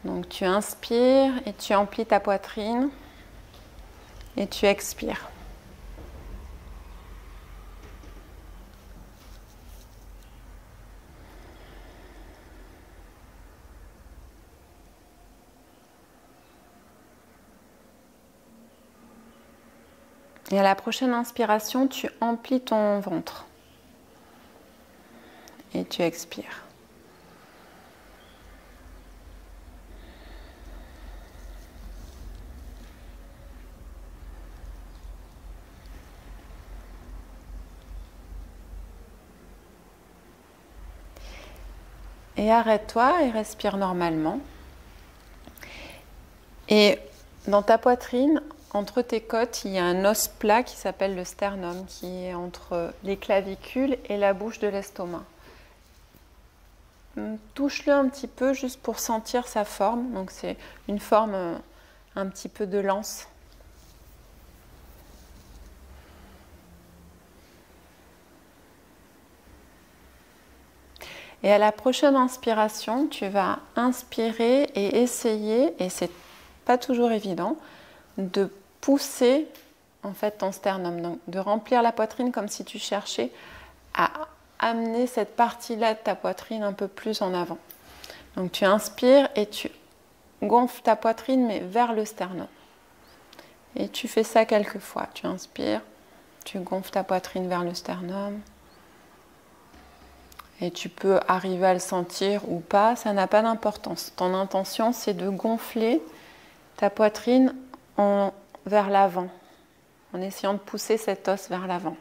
Donc tu inspires et tu emplis ta poitrine et tu expires. Et à la prochaine inspiration, tu emplis ton ventre et tu expires. Et arrête-toi et respire normalement. Et dans ta poitrine, entre tes côtes, il y a un os plat qui s'appelle le sternum, qui est entre les clavicules et la bouche de l'estomac. Touche-le un petit peu juste pour sentir sa forme. Donc c'est une forme un petit peu de lance. Et à la prochaine inspiration, tu vas inspirer et essayer, et c'est pas toujours évident, de pousser en fait ton sternum, donc de remplir la poitrine comme si tu cherchais à amener cette partie-là de ta poitrine un peu plus en avant. Donc tu inspires et tu gonfles ta poitrine mais vers le sternum. Et tu fais ça quelques fois. Tu inspires, tu gonfles ta poitrine vers le sternum. Et tu peux arriver à le sentir ou pas, ça n'a pas d'importance. Ton intention, c'est de gonfler ta poitrine vers l'avant, en essayant de pousser cet os vers l'avant.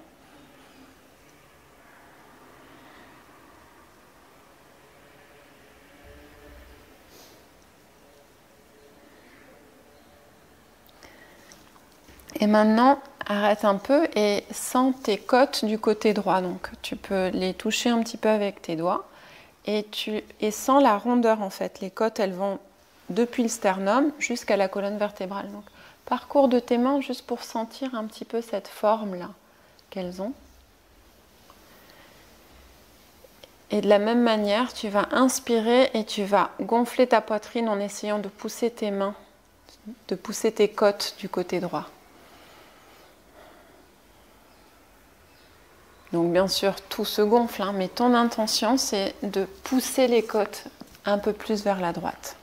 Et maintenant, arrête un peu et sens tes côtes du côté droit. Donc, tu peux les toucher un petit peu avec tes doigts et sens la rondeur en fait. Les côtes, elles vont depuis le sternum jusqu'à la colonne vertébrale. Donc, parcours de tes mains juste pour sentir un petit peu cette forme-là qu'elles ont. Et de la même manière, tu vas inspirer et tu vas gonfler ta poitrine en essayant de pousser tes mains, de pousser tes côtes du côté droit. Donc bien sûr, tout se gonfle, hein, mais ton intention, c'est de pousser les côtes un peu plus vers la droite.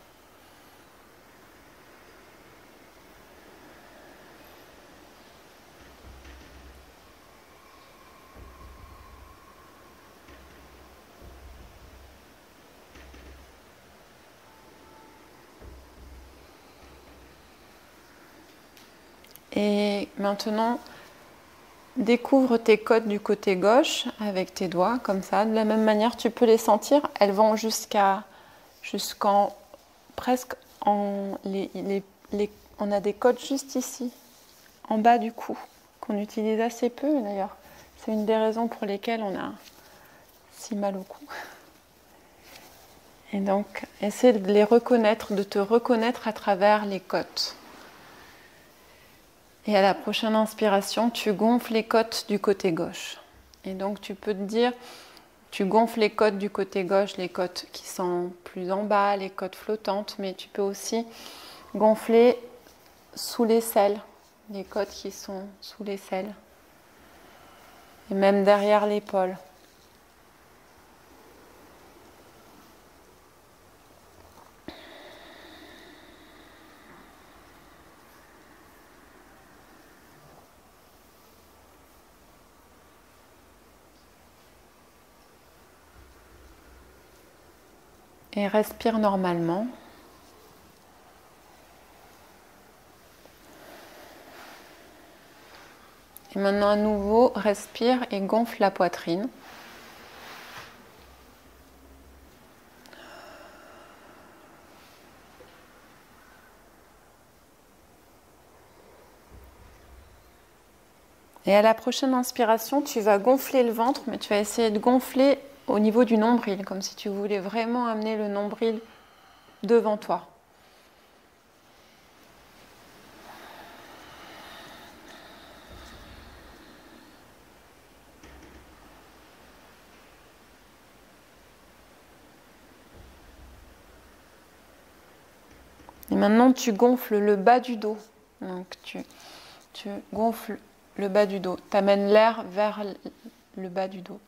Et maintenant, découvre tes côtes du côté gauche avec tes doigts, comme ça. De la même manière, tu peux les sentir. Elles vont jusqu'en presque en on a des côtes juste ici, en bas du cou, qu'on utilise assez peu d'ailleurs. C'est une des raisons pour lesquelles on a si mal au cou. Et donc, essaie de les reconnaître, de te reconnaître à travers les côtes. Et à la prochaine inspiration, tu gonfles les côtes du côté gauche. Et donc tu peux te dire, tu gonfles les côtes du côté gauche, les côtes qui sont plus en bas, les côtes flottantes, mais tu peux aussi gonfler sous l'aisselle, les côtes qui sont sous l'aisselle. Et même derrière l'épaule. Et respire normalement. Et maintenant à nouveau, respire et gonfle la poitrine. Et à la prochaine inspiration, tu vas gonfler le ventre, mais tu vas essayer de gonfler au niveau du nombril, comme si tu voulais vraiment amener le nombril devant toi. Et maintenant, tu gonfles le bas du dos. Donc, tu gonfles le bas du dos. Tu amènes l'air vers le bas du dos.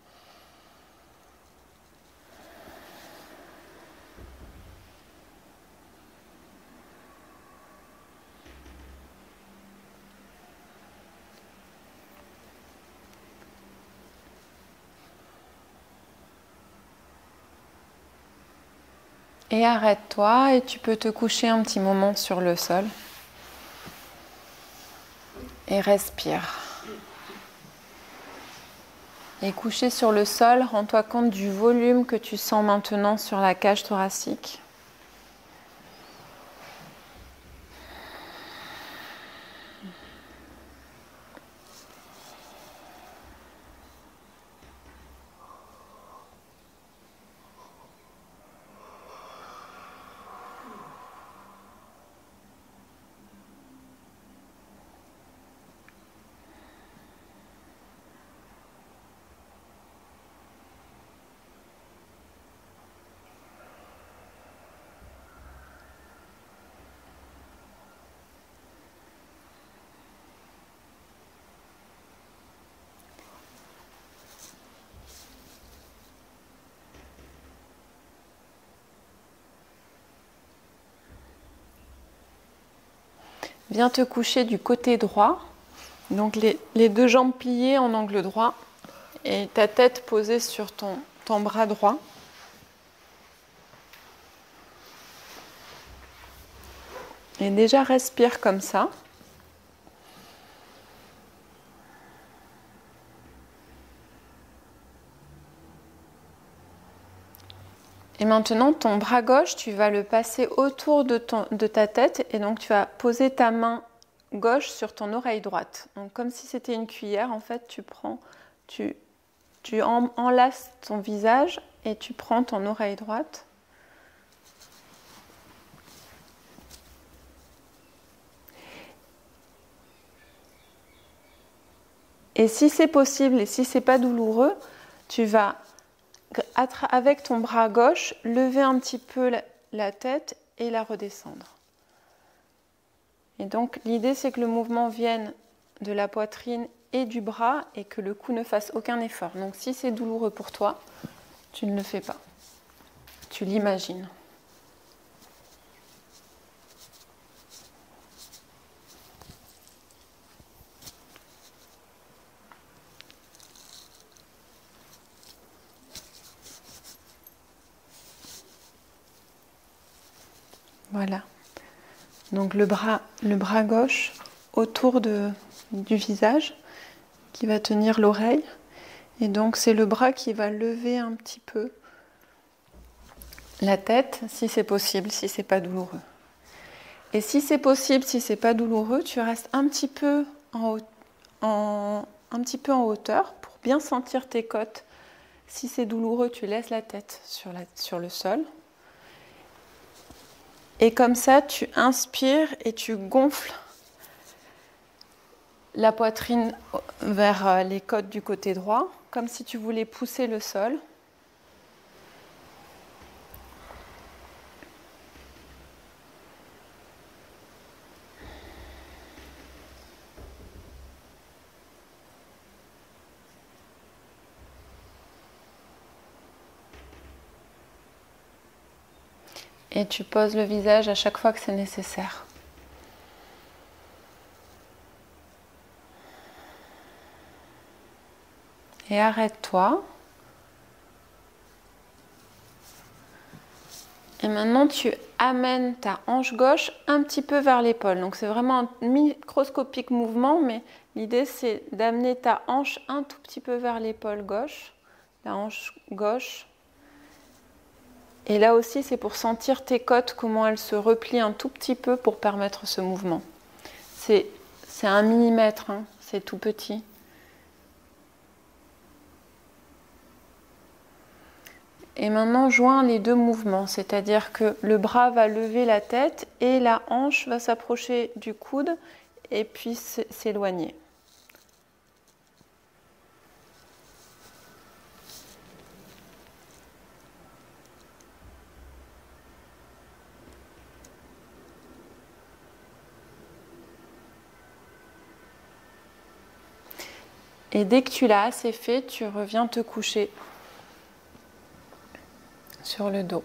Et arrête-toi et tu peux te coucher un petit moment sur le sol. Et respire. Et couché sur le sol, rends-toi compte du volume que tu sens maintenant sur la cage thoracique. Viens te coucher du côté droit, donc les deux jambes pliées en angle droit et ta tête posée sur ton bras droit. Et déjà respire comme ça. Et maintenant, ton bras gauche, tu vas le passer autour de ta tête et donc tu vas poser ta main gauche sur ton oreille droite. Donc comme si c'était une cuillère, en fait, tu enlaces ton visage et tu prends ton oreille droite. Et si c'est possible et si c'est pas douloureux, tu vas avec ton bras gauche, lever un petit peu la tête et la redescendre. Et donc l'idée c'est que le mouvement vienne de la poitrine et du bras et que le cou ne fasse aucun effort. Donc si c'est douloureux pour toi, tu ne le fais pas. Tu l'imagines. Voilà. Donc le bras gauche autour du visage qui va tenir l'oreille. Et donc c'est le bras qui va lever un petit peu la tête si c'est possible, si c'est pas douloureux. Et si c'est possible, si c'est pas douloureux, tu restes un petit peu en hauteur pour bien sentir tes côtes. Si c'est douloureux, tu laisses la tête sur le sol. Et comme ça, tu inspires et tu gonfles la poitrine vers les côtes du côté droit, comme si tu voulais pousser le sol. Et tu poses le visage à chaque fois que c'est nécessaire. Et arrête-toi. Et maintenant, tu amènes ta hanche gauche un petit peu vers l'épaule. Donc, c'est vraiment un microscopique mouvement, mais l'idée, c'est d'amener ta hanche un tout petit peu vers l'épaule gauche, la hanche gauche. Et là aussi, c'est pour sentir tes côtes, comment elles se replient un tout petit peu pour permettre ce mouvement. C'est 1 millimètre, hein, c'est tout petit. Et maintenant, joins les deux mouvements, c'est-à-dire que le bras va lever la tête et la hanche va s'approcher du coude et puis s'éloigner. Et dès que tu l'as assez fait, tu reviens te coucher sur le dos.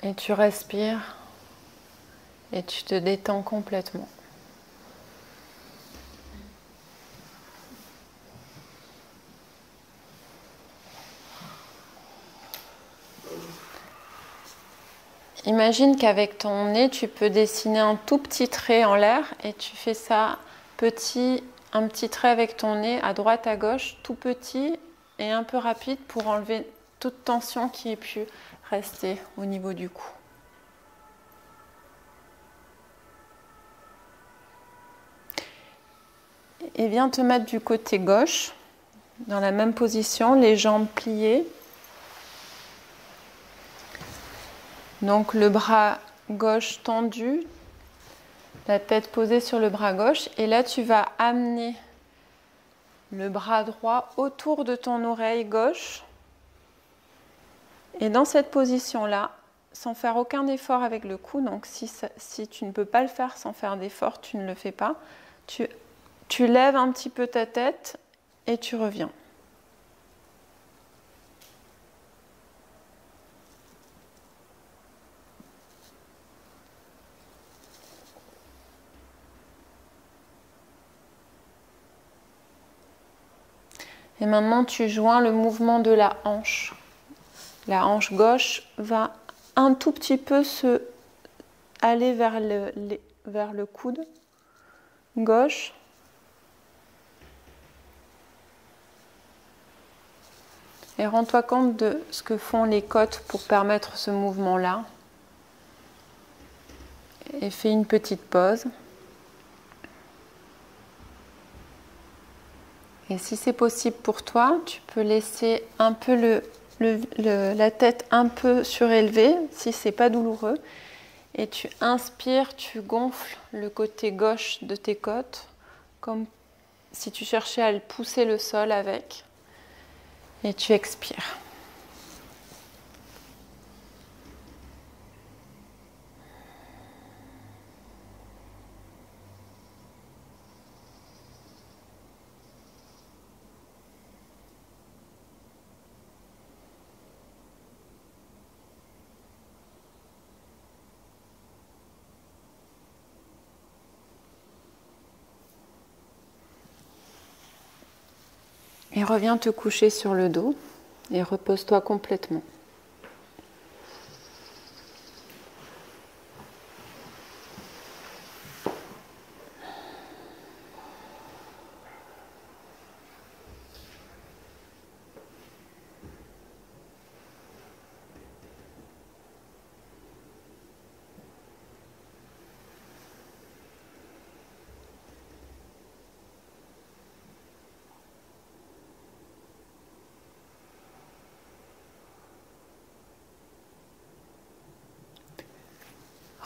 Et tu respires et tu te détends complètement. Imagine qu'avec ton nez, tu peux dessiner un tout petit trait en l'air et tu fais ça un petit trait avec ton nez à droite, à gauche, tout petit et un peu rapide pour enlever toute tension qui ait pu rester au niveau du cou. Et viens te mettre du côté gauche, dans la même position, les jambes pliées. Donc le bras gauche tendu, la tête posée sur le bras gauche. Et là, tu vas amener le bras droit autour de ton oreille gauche. Et dans cette position-là, sans faire aucun effort avec le cou, donc si tu ne peux pas le faire sans faire d'effort, tu ne le fais pas, tu lèves un petit peu ta tête et tu reviens. Et maintenant, tu joins le mouvement de la hanche. La hanche gauche va un tout petit peu aller vers le coude gauche. Et rends-toi compte de ce que font les côtes pour permettre ce mouvement-là. Et fais une petite pause. Et si c'est possible pour toi, tu peux laisser un peu la tête un peu surélevée, si ce n'est pas douloureux. Et tu inspires, tu gonfles le côté gauche de tes côtes, comme si tu cherchais à pousser le sol avec. Et tu expires. Et reviens te coucher sur le dos et repose-toi complètement.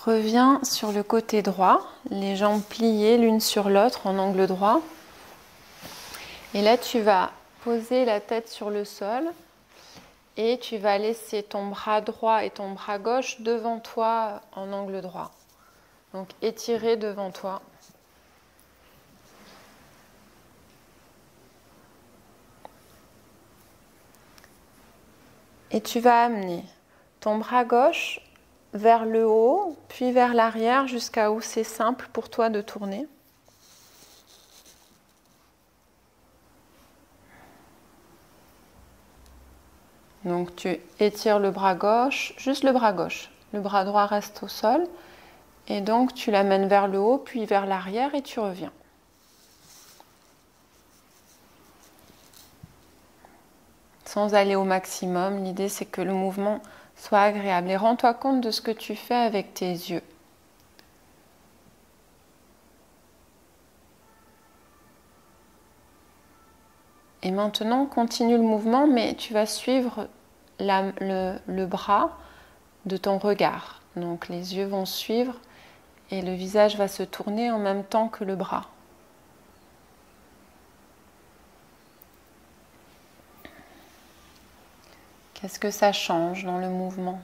Reviens sur le côté droit, les jambes pliées l'une sur l'autre en angle droit. Et là, tu vas poser la tête sur le sol et tu vas laisser ton bras droit et ton bras gauche devant toi en angle droit. Donc étiré devant toi. Et tu vas amener ton bras gauche vers le haut, puis vers l'arrière jusqu'à où c'est simple pour toi de tourner. Donc tu étires le bras gauche, juste le bras gauche. Le bras droit reste au sol. Et donc tu l'amènes vers le haut, puis vers l'arrière et tu reviens. Sans aller au maximum, l'idée c'est que le mouvement soit agréable. Et rends-toi compte de ce que tu fais avec tes yeux. Et maintenant, continue le mouvement, mais tu vas suivre le bras de ton regard. Donc les yeux vont suivre et le visage va se tourner en même temps que le bras. Qu'est-ce que ça change dans le mouvement ?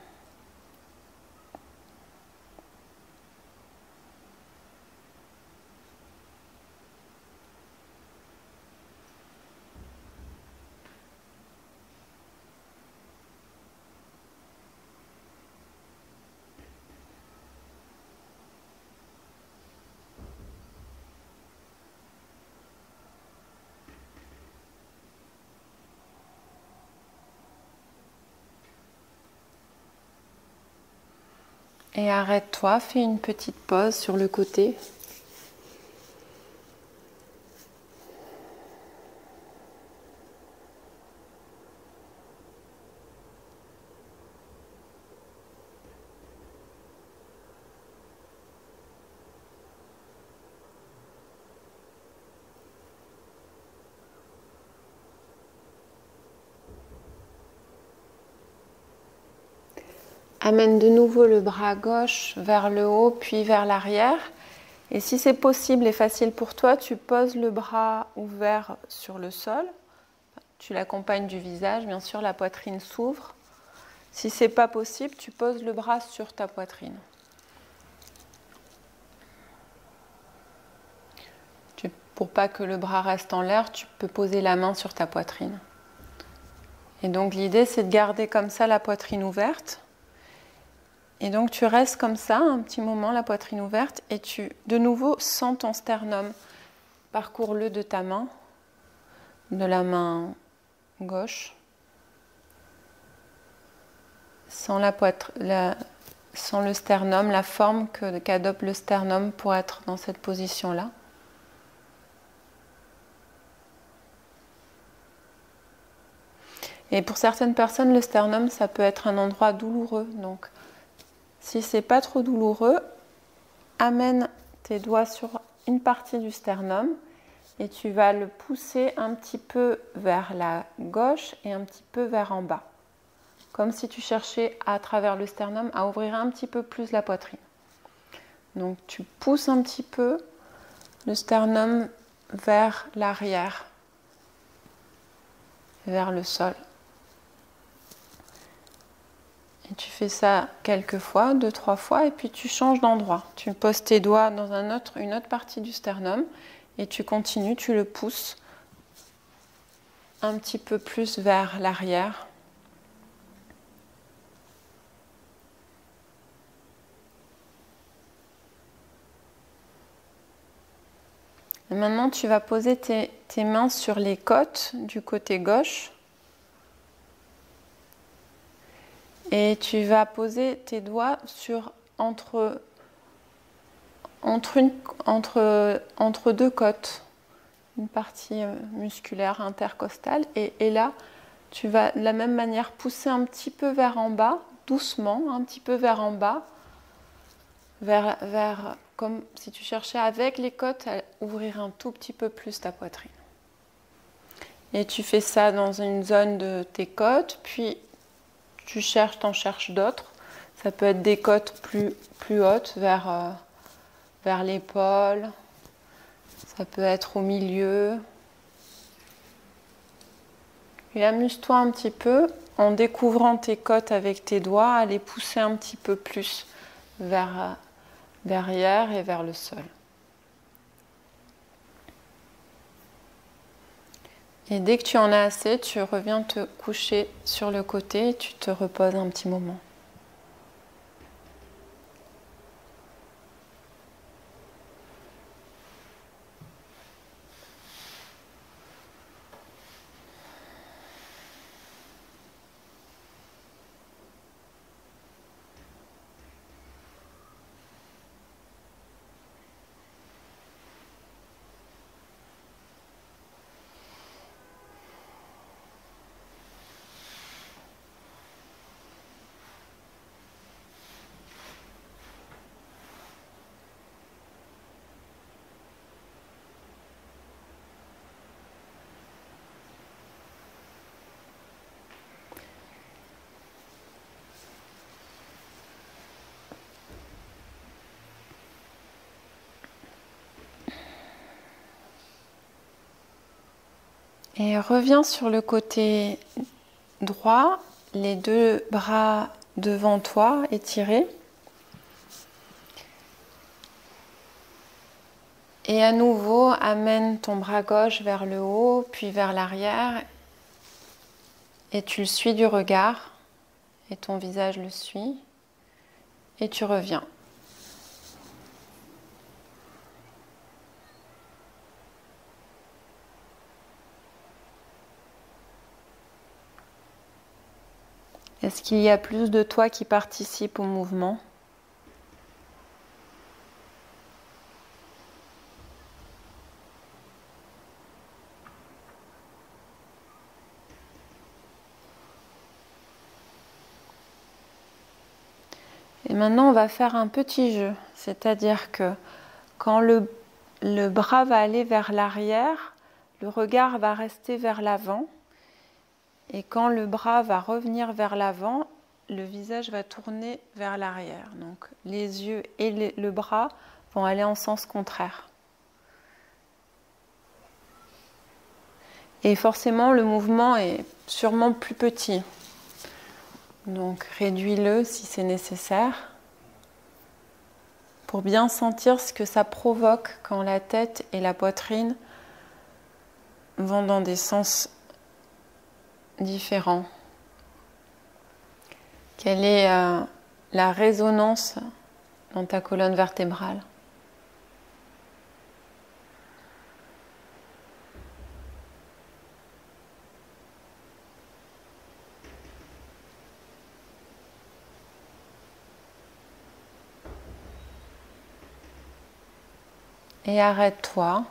Et arrête-toi, fais une petite pause sur le côté. Amène de nouveau le bras gauche vers le haut, puis vers l'arrière. Et si c'est possible et facile pour toi, tu poses le bras ouvert sur le sol. Tu l'accompagnes du visage, bien sûr, la poitrine s'ouvre. Si c'est pas possible, tu poses le bras sur ta poitrine. Pour pas que le bras reste en l'air, tu peux poser la main sur ta poitrine. Et donc l'idée, c'est de garder comme ça la poitrine ouverte. Et donc tu restes comme ça un petit moment, la poitrine ouverte, et tu, de nouveau, sens ton sternum. Parcours-le de ta main, de la main gauche. Sens le sternum, la forme qu'adopte le sternum pour être dans cette position-là. Et pour certaines personnes, le sternum, ça peut être un endroit douloureux. Donc, si c'est pas trop douloureux, amène tes doigts sur une partie du sternum et tu vas le pousser un petit peu vers la gauche et un petit peu vers en bas. Comme si tu cherchais à travers le sternum à ouvrir un petit peu plus la poitrine. Donc tu pousses un petit peu le sternum vers l'arrière, vers le sol. Et tu fais ça quelques fois, 2-3 fois, et puis tu changes d'endroit. Tu poses tes doigts dans une autre partie du sternum et tu continues, tu le pousses un petit peu plus vers l'arrière. Et maintenant, tu vas poser tes mains sur les côtes du côté gauche. Et tu vas poser tes doigts entre deux côtes, une partie musculaire intercostale. Et là, tu vas de la même manière pousser un petit peu vers en bas, doucement, un petit peu vers en bas, comme si tu cherchais avec les côtes à ouvrir un tout petit peu plus ta poitrine. Et tu fais ça dans une zone de tes côtes, puis t'en cherches d'autres. Ça peut être des côtes plus hautes vers l'épaule. Ça peut être au milieu. Et amuse-toi un petit peu en découvrant tes côtes avec tes doigts, à les pousser un petit peu plus vers derrière et vers le sol. Et dès que tu en as assez, tu reviens te coucher sur le côté et tu te reposes un petit moment. Et reviens sur le côté droit, les deux bras devant toi étirés. Et à nouveau, amène ton bras gauche vers le haut, puis vers l'arrière. Et tu le suis du regard. Et ton visage le suit. Et tu reviens. Est-ce qu'il y a plus de toi qui participe au mouvement ? Et maintenant, on va faire un petit jeu. C'est-à-dire que quand le bras va aller vers l'arrière, le regard va rester vers l'avant. Et quand le bras va revenir vers l'avant, le visage va tourner vers l'arrière. Donc les yeux et le bras vont aller en sens contraire. Et forcément, le mouvement est sûrement plus petit. Donc réduis-le si c'est nécessaire pour bien sentir ce que ça provoque quand la tête et la poitrine vont dans des sens différents. Quelle est la résonance dans ta colonne vertébrale? Et arrête-toi.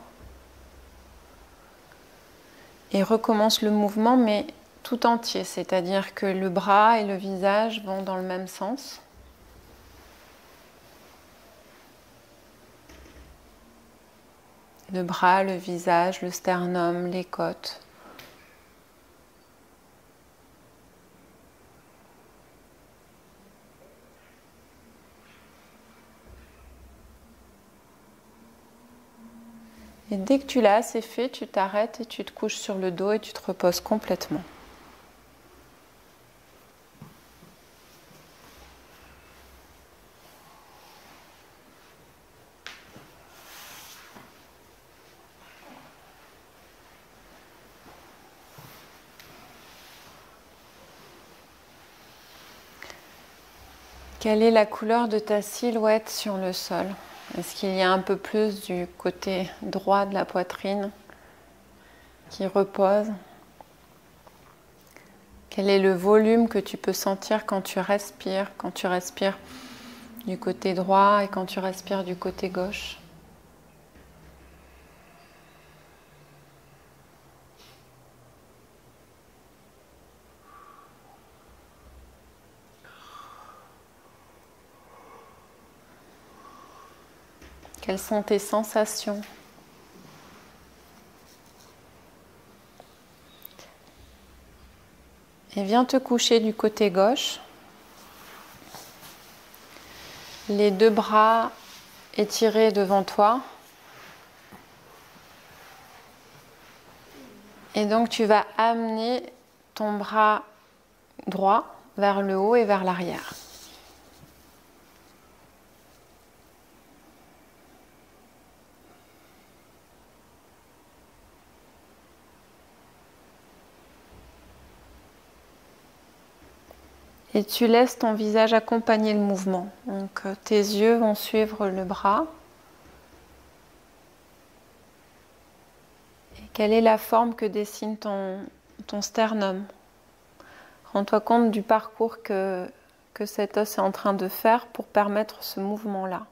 Et recommence le mouvement, mais tout entier, c'est-à-dire que le bras et le visage vont dans le même sens. Le bras, le visage, le sternum, les côtes. Et dès que tu l'as assez fait, tu t'arrêtes et tu te couches sur le dos et tu te reposes complètement. Quelle est la couleur de ta silhouette sur le sol? Est-ce qu'il y a un peu plus du côté droit de la poitrine qui repose? Quel est le volume que tu peux sentir quand tu respires du côté droit et quand tu respires du côté gauche? Quelles sont tes sensations? Et viens te coucher du côté gauche. Les deux bras étirés devant toi. Et donc tu vas amener ton bras droit vers le haut et vers l'arrière. Et tu laisses ton visage accompagner le mouvement. Donc tes yeux vont suivre le bras. Et quelle est la forme que dessine ton sternum? Rends-toi compte du parcours que cet os est en train de faire pour permettre ce mouvement-là.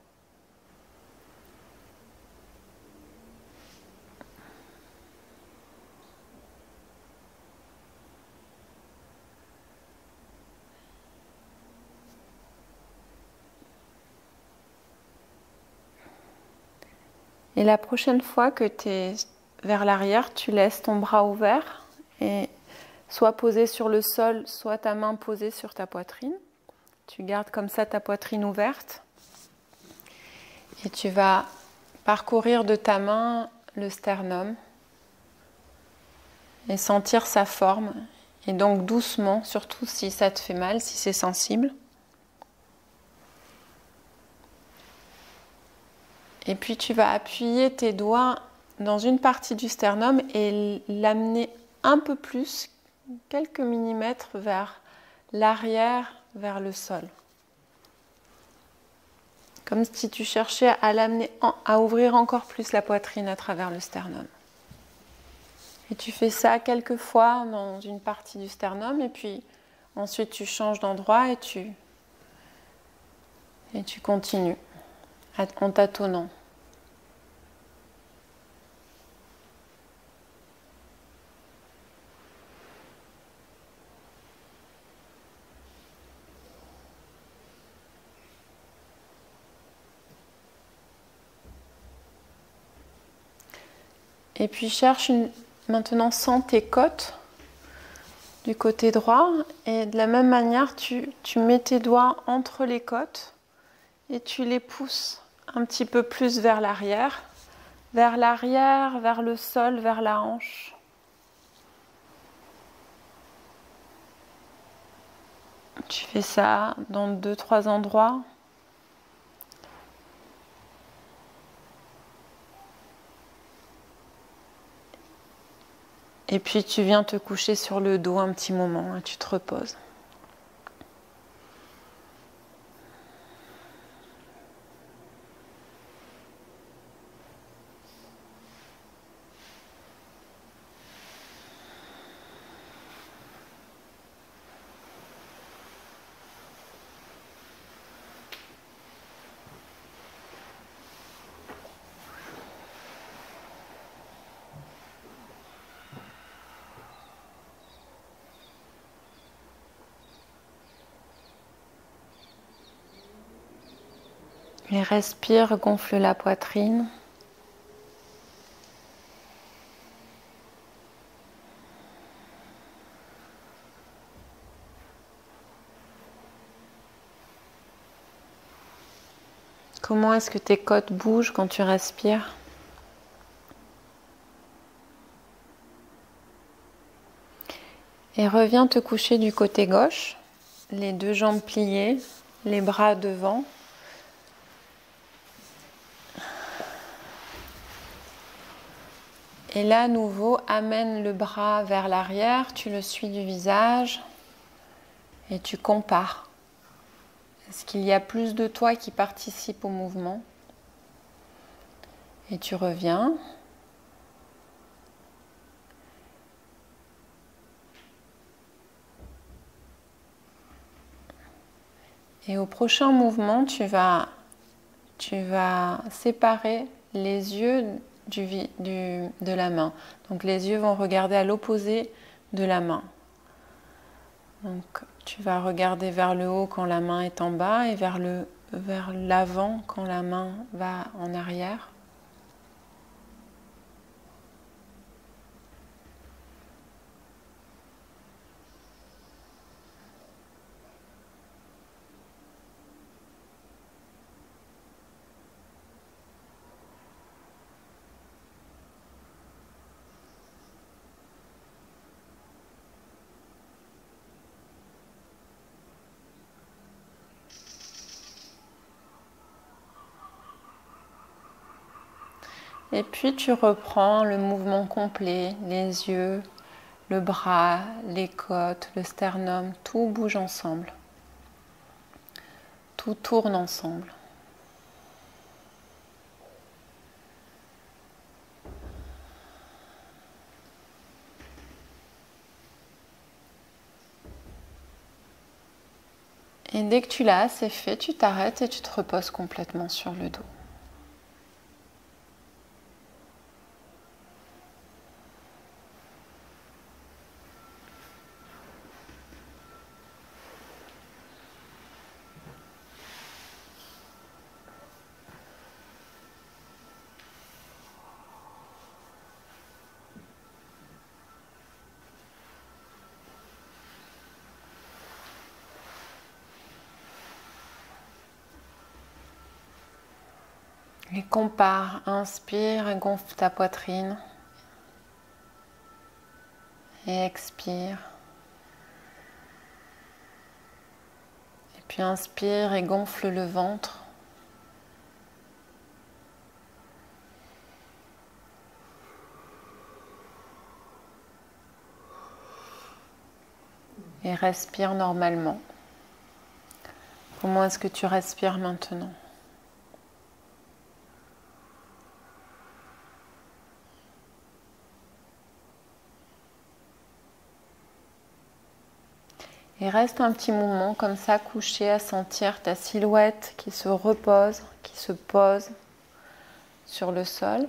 Et la prochaine fois que tu es vers l'arrière, tu laisses ton bras ouvert et soit posé sur le sol, soit ta main posée sur ta poitrine. Tu gardes comme ça ta poitrine ouverte. Et tu vas parcourir de ta main le sternum et sentir sa forme. Et donc doucement, surtout si ça te fait mal, si c'est sensible. Et puis tu vas appuyer tes doigts dans une partie du sternum et l'amener un peu plus, quelques millimètres vers l'arrière, vers le sol. Comme si tu cherchais à l'amener, à ouvrir encore plus la poitrine à travers le sternum. Et tu fais ça quelques fois dans une partie du sternum et puis ensuite tu changes d'endroit et tu continues en tâtonnant. Et puis cherche maintenant sens tes côtes du côté droit. Et de la même manière, tu mets tes doigts entre les côtes et tu les pousses un petit peu plus vers l'arrière, vers le sol, vers la hanche. Tu fais ça dans 2-3 endroits. Et puis tu viens te coucher sur le dos un petit moment et tu te reposes. Et respire, gonfle la poitrine. Comment est-ce que tes côtes bougent quand tu respires? Et reviens te coucher du côté gauche, les 2 jambes pliées, les bras devant. Et là, à nouveau, amène le bras vers l'arrière, tu le suis du visage et tu compares. Est-ce qu'il y a plus de toi qui participe au mouvement? Et tu reviens. Et au prochain mouvement, tu vas séparer les yeux de la main. Donc les yeux vont regarder à l'opposé de la main. Donc tu vas regarder vers le haut quand la main est en bas et vers l'avant quand la main va en arrière. Et puis tu reprends le mouvement complet, les yeux, le bras, les côtes, le sternum, tout bouge ensemble. Tout tourne ensemble. Et dès que tu l'as assez fait, tu t'arrêtes et tu te reposes complètement sur le dos. Et compare, inspire et gonfle ta poitrine. Et expire. Et puis inspire et gonfle le ventre. Et respire normalement. Comment est-ce que tu respires maintenant ? Et reste un petit moment comme ça, couché, à sentir ta silhouette qui se repose, qui se pose sur le sol.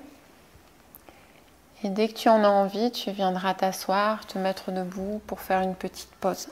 Et dès que tu en as envie, tu viendras t'asseoir, te mettre debout pour faire une petite pause.